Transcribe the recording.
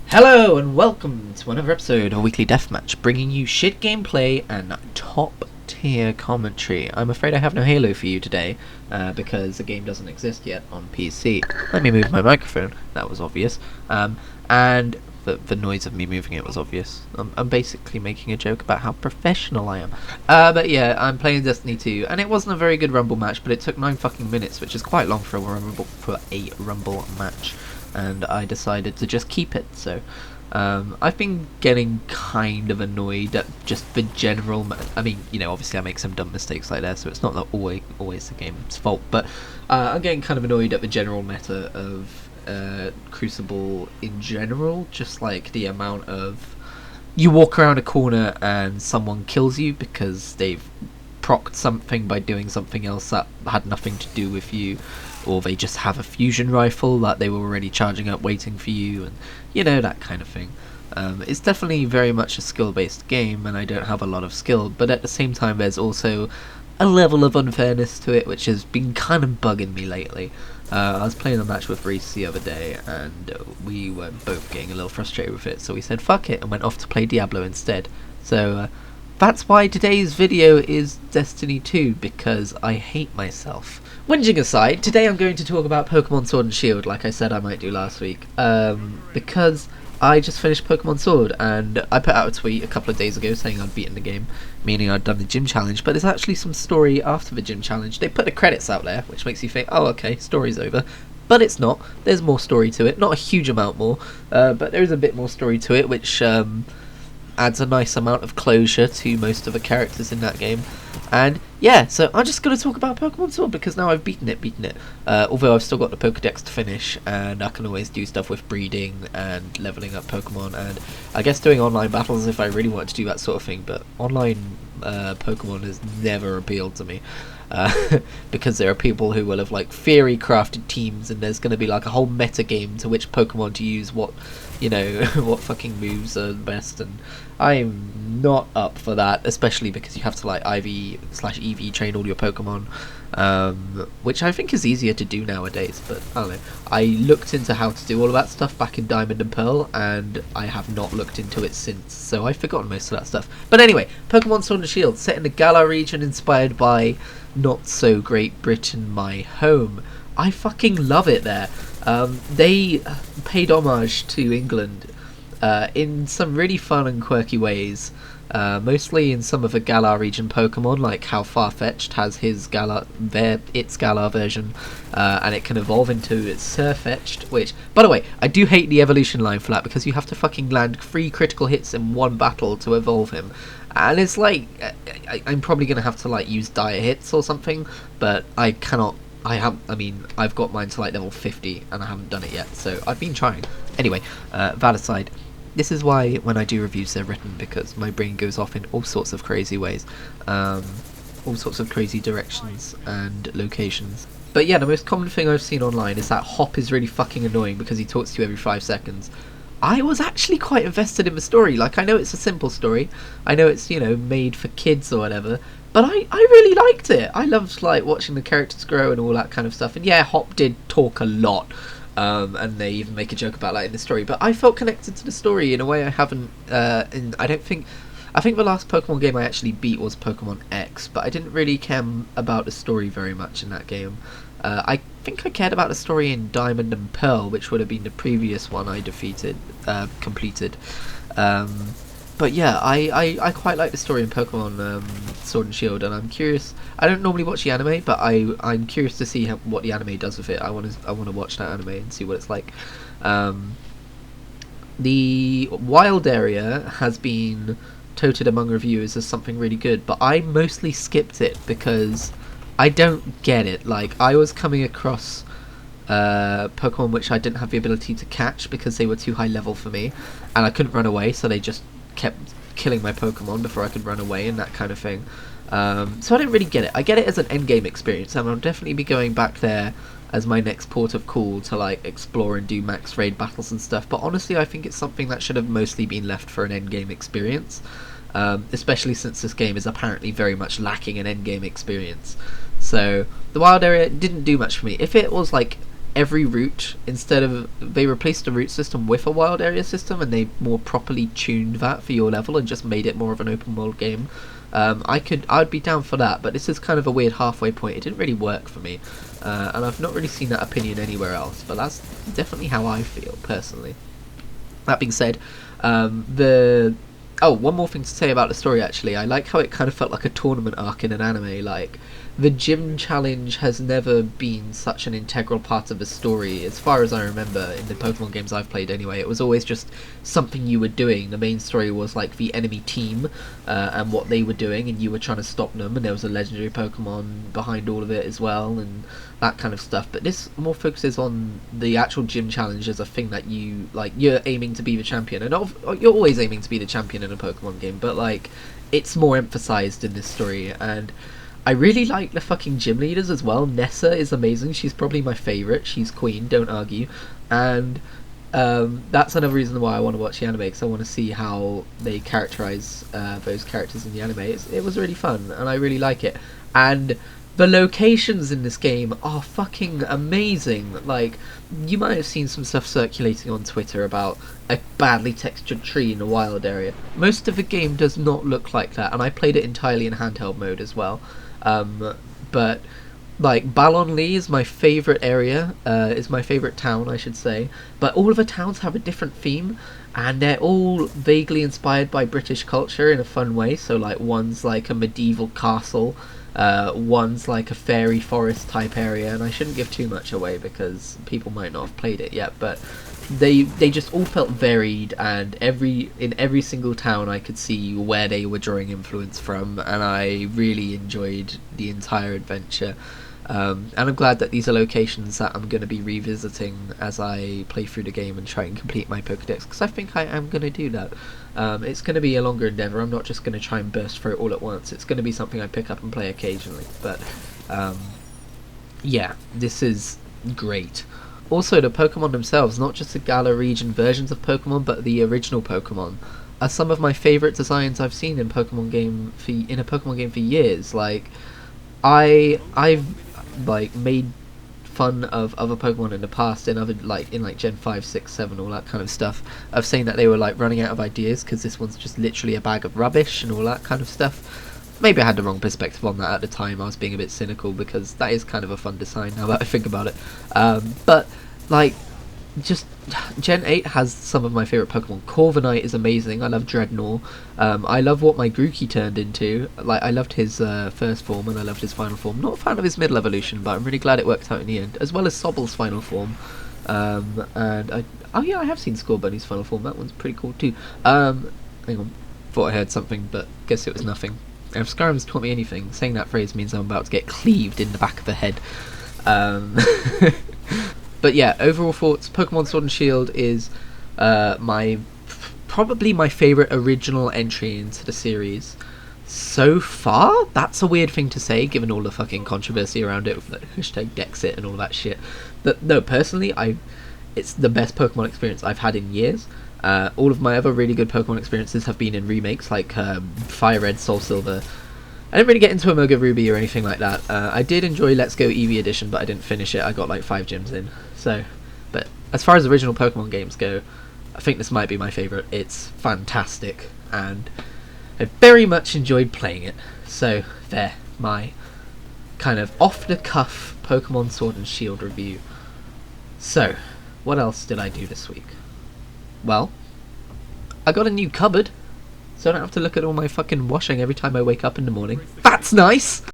Hello and welcome to another episode of Weekly Deathmatch, bringing you shit gameplay and top tier commentary. I'm afraid I have no Halo for you today, because the game doesn't exist yet on PC. Let me move my microphone, that was obvious. And the noise of me moving it was obvious. I'm basically making a joke about how professional I am. But yeah, I'm playing Destiny 2, and it wasn't a very good Rumble match, but it took 9 fucking minutes, which is quite long for a Rumble match. And I decided to just keep it. So I've been getting kind of annoyed at just the general I mean, you know, obviously I make some dumb mistakes like that, so it's not that always the game's fault, but I'm getting kind of annoyed at the general meta of Crucible in general. Just like the amount of you walk around a corner and someone kills you because they've procced something by doing something else that had nothing to do with you, or they just have a fusion rifle that they were already charging up waiting for you, and you know, that kind of thing. It's definitely very much a skill-based game, and I don't have a lot of skill, but at the same time there's also a level of unfairness to it which has been kind of bugging me lately. I was playing a match with Reese the other day, and we were both getting a little frustrated with it, so we said fuck it and went off to play Diablo instead. So that's why today's video is Destiny 2, because I hate myself. Whinging aside, today I'm going to talk about Pokémon Sword and Shield, like I said I might do last week, because I just finished Pokémon Sword, and I put out a tweet a couple of days ago saying I'd beaten the game, meaning I'd done the gym challenge, but there's actually some story after the gym challenge. They put the credits out there, which makes you think, oh okay, story's over. But it's not. There's more story to it, not a huge amount more, but there is a bit more story to it, which adds a nice amount of closure to most of the characters in that game. And yeah, so I'm just going to talk about Pokemon Sword because now I've beaten it. Although I've still got the Pokedex to finish, and I can always do stuff with breeding and leveling up Pokemon, and I guess doing online battles if I really wanted to do that sort of thing. But online Pokemon has never appealed to me. Because there are people who will have like theory crafted teams, and there's going to be like a whole meta game to which Pokemon to use what, you know, what fucking moves are best, and I'm not up for that, especially because you have to like IV/EV train all your Pokemon, which I think is easier to do nowadays, but I don't know. I looked into how to do all of that stuff back in Diamond and Pearl, and I have not looked into it since, so I've forgotten most of that stuff. But anyway, Pokemon Sword and Shield, set in the Galar region, inspired by not so Great Britain, my home. I fucking love it there. They paid homage to England in some really fun and quirky ways, mostly in some of the Galar region Pokemon, like how Farfetch'd has his its Galar version, and it can evolve into its Sirfetch'd, which, by the way, I do hate the evolution line for that, because you have to fucking land 3 critical hits in one battle to evolve him, and it's like, I'm probably going to have to like use dire hits or something, but I cannot. I've got mine to like level 50 and I haven't done it yet, so I've been trying. Anyway, that aside, this is why when I do reviews they're written, because my brain goes off in all sorts of crazy ways, all sorts of crazy directions and locations. But yeah, the most common thing I've seen online is that Hop is really fucking annoying because he talks to you every 5 seconds. I was actually quite invested in the story. Like, I know it's a simple story, I know it's, you know, made for kids or whatever, but I really liked it. I loved like watching the characters grow and all that kind of stuff. And yeah, Hop did talk a lot, and they even make a joke about that in the story. But I felt connected to the story in a way I haven't. And I think the last Pokemon game I actually beat was Pokemon X, but I didn't really care about the story very much in that game. I think I cared about the story in Diamond and Pearl, which would have been the previous one I completed. But yeah, I quite like the story in Pokemon Sword and Shield, and I'm curious. I don't normally watch the anime, but I'm curious to see what the anime does with it. I want to watch that anime and see what it's like. The wild area has been touted among reviewers as something really good, but I mostly skipped it because I don't get it. Like, I was coming across Pokemon which I didn't have the ability to catch because they were too high level for me, and I couldn't run away, so they just kept killing my Pokemon before I could run away and that kind of thing. So I don't really get it. I get it as an endgame experience, and I'll definitely be going back there as my next port of call to like explore and do max raid battles and stuff, but honestly I think it's something that should have mostly been left for an endgame experience, especially since this game is apparently very much lacking an endgame experience. So the wild area didn't do much for me. If it was like every route, instead of, they replaced the route system with a wild area system, and they more properly tuned that for your level and just made it more of an open world game. I'd be down for that, but this is kind of a weird halfway point. It didn't really work for me, and I've not really seen that opinion anywhere else, but that's definitely how I feel personally. That being said, one more thing to say about the story, actually. I like how it kind of felt like a tournament arc in an anime. Like, the gym challenge has never been such an integral part of the story, as far as I remember, in the Pokemon games I've played anyway. It was always just something you were doing. The main story was, like, the enemy team, and what they were doing, and you were trying to stop them, and there was a legendary Pokemon behind all of it as well, and that kind of stuff. But this more focuses on the actual gym challenge as a thing that you're aiming to be the champion. And you're always aiming to be the champion in a Pokemon game, but, like, it's more emphasized in this story, and I really like the fucking gym leaders as well. Nessa is amazing. She's probably my favourite. She's queen, don't argue. And that's another reason why I want to watch the anime, because I want to see how they characterize those characters in the anime. It was really fun, and I really like it. And the locations in this game are fucking amazing. Like, you might have seen some stuff circulating on Twitter about a badly textured tree in a wild area. Most of the game does not look like that, and I played it entirely in handheld mode as well. But like, Ballonlee is my favourite area, is my favourite town, I should say. But all of the towns have a different theme, and they're all vaguely inspired by British culture in a fun way. So, like, one's like a medieval castle, one's like a fairy forest type area, and I shouldn't give too much away because people might not have played it yet, but they just all felt varied, and in every single town I could see where they were drawing influence from, and I really enjoyed the entire adventure. And I'm glad that these are locations that I'm going to be revisiting as I play through the game and try and complete my Pokedex, because I think I am going to do that. It's going to be a longer endeavour. I'm not just going to try and burst through it all at once. It's going to be something I pick up and play occasionally. But yeah, this is great. Also, the Pokemon themselves, not just the Galar region versions of Pokemon, but the original Pokemon, are some of my favourite designs I've seen in a Pokemon game for years. Like, I've like made fun of other Pokemon in the past, in other in Gen 5, 6, 7, all that kind of stuff, of saying that they were like running out of ideas because this one's just literally a bag of rubbish and all that kind of stuff. Maybe I had the wrong perspective on that at the time. I was being a bit cynical, because that is kind of a fun design now that I think about it. But like, just Gen 8 has some of my favourite Pokemon. Corviknight is amazing. I love Dreadnought. I love what my Grookey turned into. Like, I loved his first form, and I loved his final form. Not a fan of his middle evolution, but I'm really glad it worked out in the end. As well as Sobble's final form. I have seen Scorbunny's final form. That one's pretty cool too. Hang on. Thought I heard something, but guess it was nothing. If Skyrim's taught me anything, saying that phrase means I'm about to get cleaved in the back of the head. But yeah, overall thoughts, Pokemon Sword and Shield is probably my favourite original entry into the series so far. That's a weird thing to say, given all the fucking controversy around it with like hashtag Dexit and all that shit. But no, personally, it's the best Pokemon experience I've had in years. All of my other really good Pokemon experiences have been in remakes, like Fire Red, Soul Silver. I didn't really get into Omega Ruby or anything like that. I did enjoy Let's Go Eevee Edition, but I didn't finish it. I got like 5 gyms in. So, but as far as original Pokemon games go, I think this might be my favourite. It's fantastic, and I very much enjoyed playing it. So there, my kind of off-the-cuff Pokemon Sword and Shield review. So, what else did I do this week? Well, I got a new cupboard, so I don't have to look at all my fucking washing every time I wake up in the morning. That's nice!